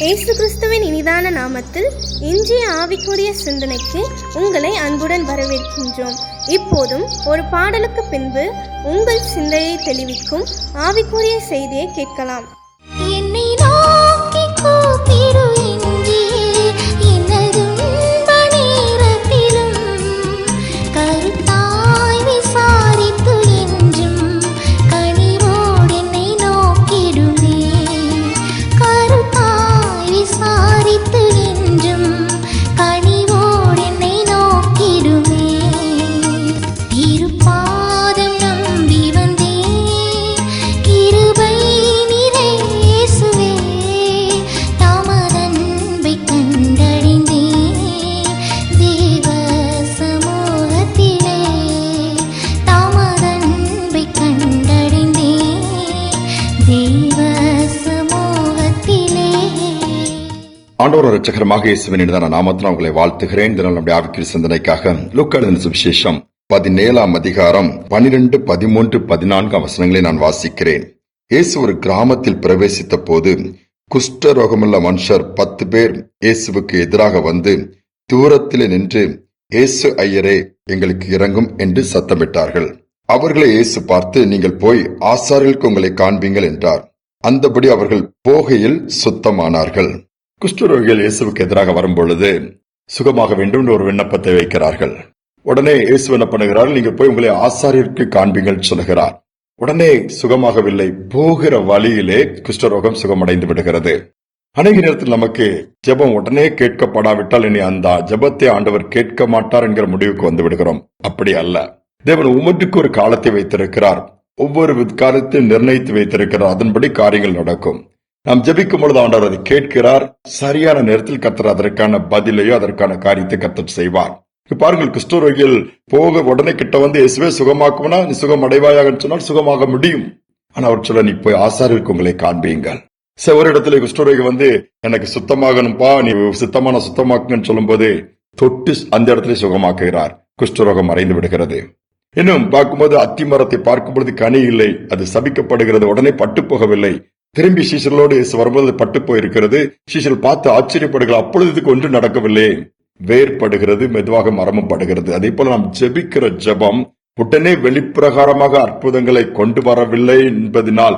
இயேசு கிறிஸ்துவின் இனிதான நாமத்தில் இன்றைய ஆவிக்குரிய சிந்தனைக்கு உங்களை அன்புடன் வரவேற்கின்றோம். இப்போதும் ஒரு பாடலுக்கு பின்பு உங்கள் சிந்தையை தெளிவிக்கும் ஆவிக்குரிய செய்தியை கேட்கலாம். ஆண்டவர் இரட்சகரமாக இயேசுவின் இனிதான நாமத்தில் உங்களை வாழ்த்துகிறேன். தினம் நம்முடைய ஆவிக்குரிய சிந்தனைக்காக லூக்கா எழுதின சுவிசேஷம் 17ஆம் அதிகாரம் 12, 13, 14 வசனங்களை நான் வாசிக்கிறேன். இயேசு ஒரு கிராமத்தில் பிரவேசித்த போது குஷ்ட ரோகமுள்ள மனுஷர் 10 பேர் இயேசுவுக்கு எதிராக வந்து தூரத்திலே நின்று, இயேசு ஐயரே, எங்களுக்கு இறங்கும் என்று சத்தமிட்டார்கள். அவர்களை இயேசு பார்த்து, நீங்கள் போய் ஆசாரியர்களுக்கு உங்களை காண்பீங்கள் என்றார். அந்தபடி அவர்கள் போகையில் சுத்தமானார்கள். குஷ்டரோகிகள் இயேசுவுக்கு எதிராக வரும்பொழுது சுகமாக வேண்டும் என்று ஒரு விண்ணப்பத்தை வைக்கிறார்கள். உடனே இயேசு என்ன பண்ணுகிறார்கள்? நீங்கள் போய் உங்களை ஆசாரியருக்கு காண்பீங்கள் சொல்லுகிறார். உடனே சுகமாகவில்லை. போகிற வழியிலே குஷ்டரோகம் சுகமடைந்து விடுகிறது. அநேக நேரத்தில் நமக்கு ஜெபம் உடனே கேட்கப்படாவிட்டால் இனி அந்த ஜெபத்தை ஆண்டவர் கேட்க மாட்டார் என்கிற முடிவுக்கு வந்து விடுகிறோம். அப்படி அல்ல. தேவன் ஒவ்வொன்றுக்கு ஒரு காலத்தை வைத்திருக்கிறார். ஒவ்வொரு காலத்தையும் நிர்ணயித்து வைத்திருக்கிறார். அதன்படி காரியங்கள் நடக்கும். நாம் ஜெபிக்கும் பொழுது ஆண்டவர் அதை கேட்கிறார். சரியான நேரத்தில் கர்த்தர் அதற்கான பதிலையோ அதற்கான காரியத்தை கர்த்தர் செய்வார். பாருங்கள், குஷ்டரோகிகள் போக உடனே கிட்ட வந்து இயேசுவே சுகமாக்கும்னா நீ சுகம் அடைவாயாக சொன்னால் சுகமாக முடியும். ஆனா அவர் சொல்ல, நீ போய் ஆசாரியருக்கு உங்களை காண்பீங்கள். ஒரு இடத்துல குஷ்டரோகி வந்து எனக்கு சுத்தமாகணும்பா, நீ சுத்தமாக்குங்கன்னு சொல்லும் போது தொட்டு அந்த இடத்துல சுகமாக்குகிறார். குஷ்டரோகம் மறைந்து விடுகிறது. இன்னும் பார்க்கும்போது அத்தி மரத்தை பார்க்கும் பொழுது கனி இல்லை, அது சபிக்கப்படுகிறது. உடனே பட்டு போகவில்லை. திரும்பி சீஷர்களோடு இயேசு வரும்போது பட்டு போயிருக்கிறது. சீஷர்கள் பார்த்து ஆச்சரியப்படுகிறார். அப்பொழுது இதுக்கு ஒன்று நடக்கவில்லை. வேர்படுகிறது, மெதுவாக மரமும் படுகிறது. அதே போல நாம் ஜெபிக்கிற ஜெபம் உடனே வெளிப்பிரகாரமாக அற்புதங்களை கொண்டு வரவில்லை என்பதனால்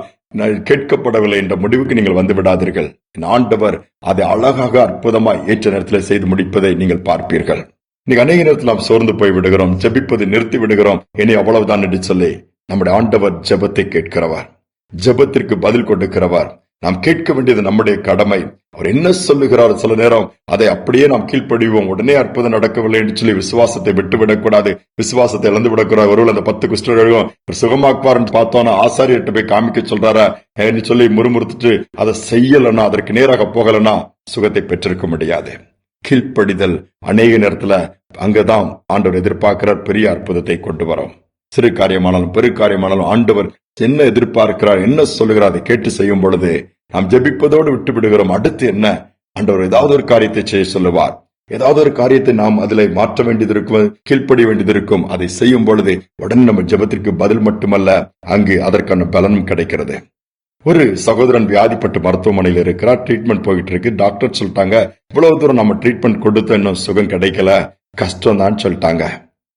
கேட்கப்படவில்லை என்ற முடிவுக்கு நீங்கள் வந்து விடாதீர்கள். ஆண்டவர் அதை அழகாக அற்புதமாய் ஏற்ற நேரத்தில் செய்து முடிப்பதை நீங்கள் பார்ப்பீர்கள். இன்னைக்கு அநேக நேரத்தில் நாம் சோர்ந்து போய் விடுகிறோம், ஜெபிப்பதை நிறுத்தி விடுகிறோம். இனி அவ்வளவுதான் என்று சொல்லி நம்முடைய ஆண்டவர் ஜெபத்தை கேட்கிறவர், ஜெபத்திற்கு பதில் கொடுக்கிறவர். நாம் கேட்க வேண்டியது நம்முடைய கடமை. அவர் என்ன சொல்லுகிறார், சில நேரம் அதை அப்படியே நாம் கீழ்ப்படிவோம். உடனே அற்புதம் நடக்கவில்லை என்று சொல்லி விசுவாசத்தை விட்டுவிடக்கூடாது. விசுவாசத்தை இழந்து விடக்கூடாது. ஒருவேளை அந்த 10 குஷ்டரோகம் சுகமாக்குவார் பார்த்தோன்னா ஆசாரியர்கிட்ட போய் காமிக்க சொல்றாரா என்று சொல்லி முறுமுறுத்துட்டு அதை செய்யலன்னா, அதற்கு நேராக போகலன்னா சுகத்தை பெற்றிருக்க முடியாது. கீழ்ப்படிதல் அநேக நேரத்துல அங்கதான் ஆண்டவர் எதிர்பார்க்கிறார். பெரிய அற்புதத்தை கொண்டு வரும். சிறு காரியமானாலும் பெரு காரியமானாலும் ஆண்டவர் என்ன எதிர்பார்க்கிறார், என்ன சொல்லுகிறார், அதை கேட்டு செய்யும் பொழுது நாம் ஜெபிப்பதோடு விட்டு விடுகிறோம். அடுத்து என்ன? ஆண்டவர் ஏதாவது ஒரு காரியத்தை செய்ய சொல்லுவார். ஏதாவது ஒரு காரியத்தை நாம் அதில் மாற்ற வேண்டியது இருக்கும், கீழ்ப்படிய வேண்டியது இருக்கும். அதை செய்யும் பொழுது உடனே நம்ம ஜெபத்திற்கு பதில் மட்டுமல்ல, அங்கு அதற்கான பலனும் கிடைக்கிறது. ஒரு சகோதரன் வியாதிப்பட்டு மருத்துவமனையில் இருக்கிறார். ட்ரீட்மெண்ட் போயிட்டு இருக்கு. டாக்டர் சொல்லிட்டாங்க, இவ்வளவு தூரம் நம்ம ட்ரீட்மெண்ட் கொடுத்து இன்னும் சுகம் கிடைக்கல, கஷ்டம் தான் சொல்லிட்டாங்க.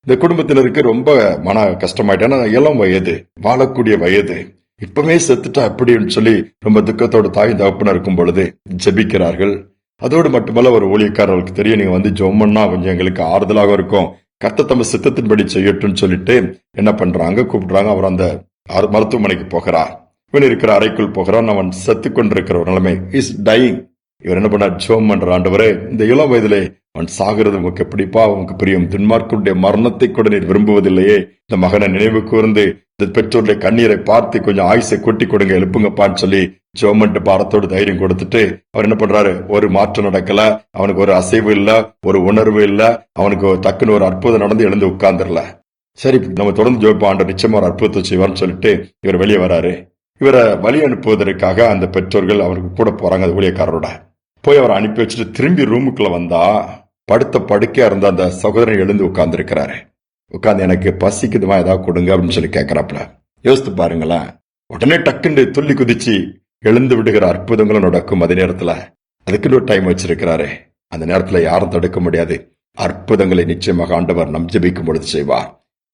இந்த குடும்பத்தினருக்கு ரொம்ப மன கஷ்டமாயிட்டான, இளம் வயது, வாழக்கூடிய வயது, இப்பவே செத்துட்டா அப்படின்னு சொல்லி ரொம்ப துக்கத்தோட தாய் தகப்பன இருக்கும் பொழுது ஜெபிக்கிறார்கள். அதோடு மட்டுமல்ல, ஒரு ஊழியக்காரர்களுக்கு தெரியும், நீங்க வந்து ஜெபம்னா கொஞ்சம் எங்களுக்கு ஆறுதலாக இருக்கும், கர்த்தர் தம் சித்தத்தின்படி செய்யட்டும்னு சொல்லிட்டு என்ன பண்றாங்க, கூப்பிடுறாங்க. அவர் அந்த மருத்துவமனைக்கு போகிறார். இவன் இருக்கிற அறைக்குள் போகிறான். அவன் செத்து கொண்டிருக்கிற ஒரு நிலைமை, இஸ் டையிங். இவர் என்ன பண்ணார்? ஜெபம் பண்ற, ஆண்டவரே, இந்த இளம் வயதிலே அவன் சாகிறது உனக்கு எப்படிப்பா, உனக்கு பிரியம், துன்மார்க்கனுடைய மரணத்தை கூட நீர் விரும்புவதில்லையே, இந்த மகனை நினைவு கூர்ந்து இந்த பெற்றோருடைய கண்ணீரை பார்த்து கொஞ்சம் ஆயுசை கொட்டி கொடுங்க, எழுப்புங்கப்பான்னு சொல்லி ஜெபம் பாரத்தோடு தைரியம் கொடுத்துட்டு அவர் என்ன பண்றாரு? ஒரு மாற்றம் நடக்கல, அவனுக்கு ஒரு அசைவு இல்ல, ஒரு உணர்வு இல்ல, அவனுக்கு டக்குன்னு ஒரு அற்புதம் நடந்து எழுந்து உட்கார்ந்துடல. சரி, நம்ம தொடர்ந்து ஜெபிப்போம், ஆண்டவர் நிச்சயமா ஒரு அற்புதத்தை செய்வார்னு சொல்லிட்டு இவர் வெளியே வராரு. இவரை வழி அனுப்புவதற்காக அந்த பெற்றோர்கள் அவருக்கு கூட போறாங்க. அந்த ஊழியக்காரரோட போய் அவரை அனுப்பி வச்சுட்டு திரும்பி ரூமுக்குள்ள வந்தா, படுத்த படுக்கையா இருந்த அந்த சகோதரன் எழுந்து உட்கார்ந்து இருக்கிறாரு. உட்கார்ந்து, எனக்கு பசிக்குதுமா, ஏதாவது கொடுங்க அப்படின்னு சொல்லி கேட்கிறாப்புல. யோசித்து பாருங்களேன். உடனே டக்குன்னு துள்ளி குதிச்சு எழுந்து விடுகிற அற்புதங்களும் நடக்கும். அதே நேரத்துல அதுக்குன்னு ஒரு டைம் வச்சிருக்கிறாரே. அந்த நேரத்துல யாரும் தடுக்க முடியாது. அற்புதங்களை நிச்சயமாக ஆண்டவர் நம் ஜெபிக்கும் பொழுது செய்வார்.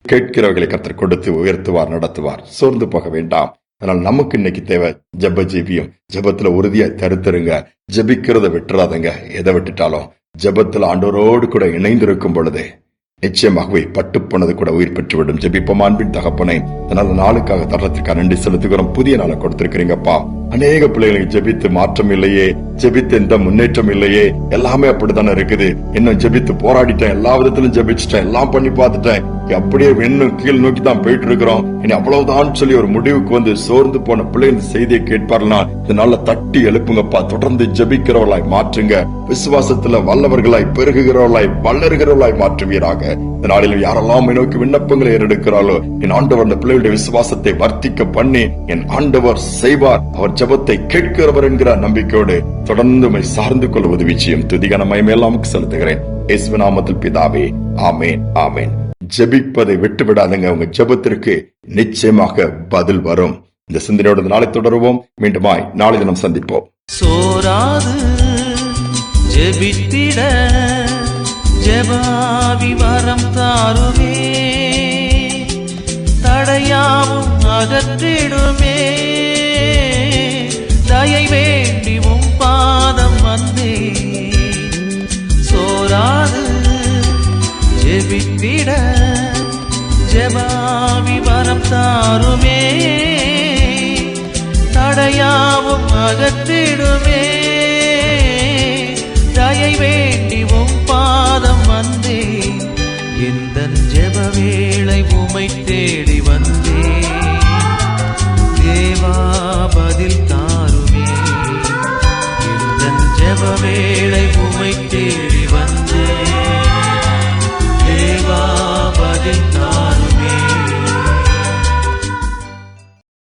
கேட்கிறவர்களை கர்த்தர் கொடுத்து உயர்த்துவார், நடத்துவார். சோர்ந்து போக வேண்டாம். அதனால நமக்கு இன்னைக்கு தேவை ஜெப ஜீவியம். ஜெபத்துல உறுதியா தருத்துருங்க. ஜெபிக்கிறத விட்டுறாதங்க. எதை விட்டுட்டாலும் ஜெபத்துல ஆண்டவரோடு கூட இணைந்திருக்கும் பொழுது நிச்சயமாகவே பட்டு போனது கூட உயிர் பெற்றுவிடும். ஜெபிப்போம். அன்பின் தகப்பனே, அதனால நாளுக்காக தரத்திற்காக நன்றி செலுத்துகிறோம். புதிய நாளை கொடுத்திருக்கிறீங்கப்பா. அநேக பிள்ளைகளுக்கு ஜெபித்து மாற்றம் இல்லையே, ஜெபித்து எந்த முன்னேற்றம் இல்லையே, எல்லாமே அப்படித்தானே இருக்குது. இன்னும் ஜெபித்து போராடிட்டேன், எல்லா விதத்திலும் ஜெபிச்சுட்டேன், எல்லாம் பண்ணி பார்த்துட்டேன், அப்படியே இன்னும் கீழ் நோக்கி தான் போயிட்டு இருக்கிறோம், இனி அவ்வளவுதான் சொல்லி ஒரு முடிவுக்கு வந்து சோர்ந்து போன பிள்ளைகள் செய்தியை கேட்பார்களா, இதனால தட்டி எழுப்புங்கப்பா. தொடர்ந்து ஜெபிக்கிறவர்களாய் மாற்றுங்க. விசுவாசத்துல வல்லவர்களாய் பெருகுகிறவர்களாய் வளர்கிறவர்களாய் மாற்றுவீராக. இந்த நாளில் யாரெல்லாம் நோக்கி விண்ணப்பங்களை ஏறெடுக்கிறாளோ, என் ஆண்டவர் அந்த பிள்ளைகளுடைய விசுவாசத்தை வர்த்திக்க பண்ணி என் ஆண்டவர் செய்வார். அவர் ஜெபத்தை கேட்கிறவர் என்கிற நம்பிக்கையோடு தொடர்ந்து சார்ந்து கொள்ள உதவி செய்யும். துதிகான மகிமையெல்லாம் செலுத்துகிறேன் இயேசுவின் நாமத்தில் பிதாவே, ஆமேன், ஆமேன். ஜெபிப்பதை விட்டு விடாதங்க. உங்க ஜெபத்திற்கு நிச்சயமாக பதில் வரும். இந்த சிந்தனையோடு நாளை தொடருவோம். மீண்டுமாய் நாளை தினம் சந்திப்போம். சோராது ஜெபித்திட ஜெபாவி வரம் தாருமே, தடையாவும் அகற்றிடுமே, தயை வேண்டி உம் பாதம் வந்தே. சோராது ஜெபித்திட ஜெபாவி வரம் தாருமே, தடையாவும் அகற்றிடுமே, தயை வேண்டி உம் பாதம் வந்தே. எந்தன் ஜெப வேளை உமை தேடி வந்தே, தேவாபதி